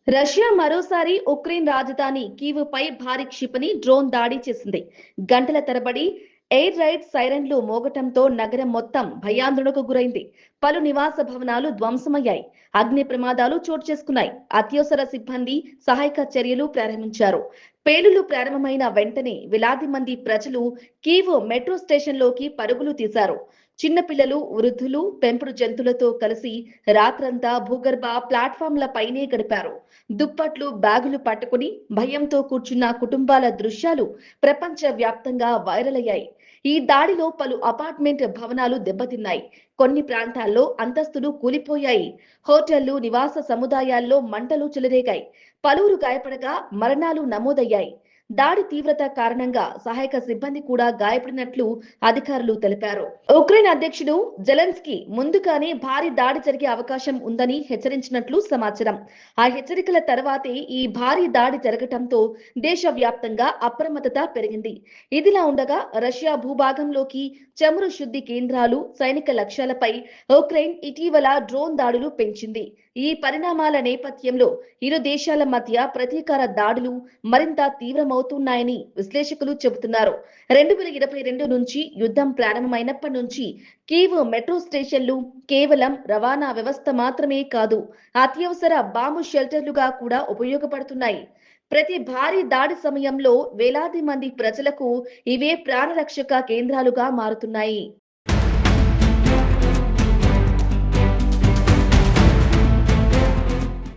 Russia మరోసారి Ukraine రాజధాని కీవ్పై భారీ క్షిపణి డ్రోన్ దాడి చేసింది. గంటల తరబడి ఎయిర్ రైడ్ సైరన్లు మోగటంతో నగరం మొత్తం భయాందోళనకు గురైంది. పలు నివాస భవనాలు ధ్వంసమయ్యాయి. అగ్ని ప్రమాదాలు చోటు చేసుకున్నాయి. అత్యవసర సిబ్బంది సహాయక చర్యలు ప్రారంభించారు. పేలుళ్లు ప్రారంభమైన వెంటనే వేలాది మంది ప్రజలు కీవ్ మెట్రో స్టేషన్లోకి పరుగులు తీశారు. చిన్నపిల్లలు, వృద్ధులు, పెంపుడు జంతువులతో కలిసి రాత్రంతా భూగర్భ ప్లాట్ఫామ్ల పైనే గడిపారు. దుప్పట్లు, బ్యాగులు పట్టుకుని భయంతో కూర్చున్న కుటుంబాల దృశ్యాలు ప్రపంచ వ్యాప్తంగా వైరల్ అయ్యాయి. ఈ దాడిలో పలు అపార్ట్మెంట్ భవనాలు దెబ్బతిన్నాయి. కొన్ని ప్రాంతాల్లో అంతస్తులు కూలిపోయాయి. హోటళ్లు, నివాస సముదాయాల్లో మంటలు చెలరేగాయి. పలువురు గాయపడగా మరణాలు నమోదయ్యాయి. దాడి తీవ్రత కారణంగా సహాయక సిబ్బంది కూడా గాయపడినట్లు అధికారులు తెలిపారు. ఉక్రెయిన్ అధ్యక్షుడు జెలెన్స్కీ ముందుగానే భారీ దాడి జరిగే అవకాశం ఉందని హెచ్చరించినట్లు సమాచారం. ఆ హెచ్చరికల తర్వాతే ఈ భారీ దాడి జరగటంతో దేశవ్యాప్తంగా అప్రమత్తత పెరిగింది. ఇదిలా ఉండగా రష్యా భూభాగంలోకి చమురు శుద్ధి కేంద్రాలు, సైనిక లక్ష్యాలపై ఉక్రెయిన్ ఇటీవల డ్రోన్ దాడులు పెంచింది. ఈ పరిణామాల నేపథ్యంలో ఇరు దేశాల మధ్య ప్రతీకార దాడులు మరింత తీవ్రమవుతున్నాయని విశ్లేషకులు చెబుతున్నారు. 2022 నుంచి యుద్ధం ప్రారంభమైనప్పటి నుంచి కీవ్ మెట్రో స్టేషన్లు కేవలం రవాణా వ్యవస్థ మాత్రమే కాదు, అత్యవసర బాంబు షెల్టర్లుగా కూడా ఉపయోగపడుతున్నాయి. ప్రతి భారీ దాడి సమయంలో వేలాది మంది ప్రజలకు ఇవే ప్రాణరక్షక కేంద్రాలుగా మారుతున్నాయి.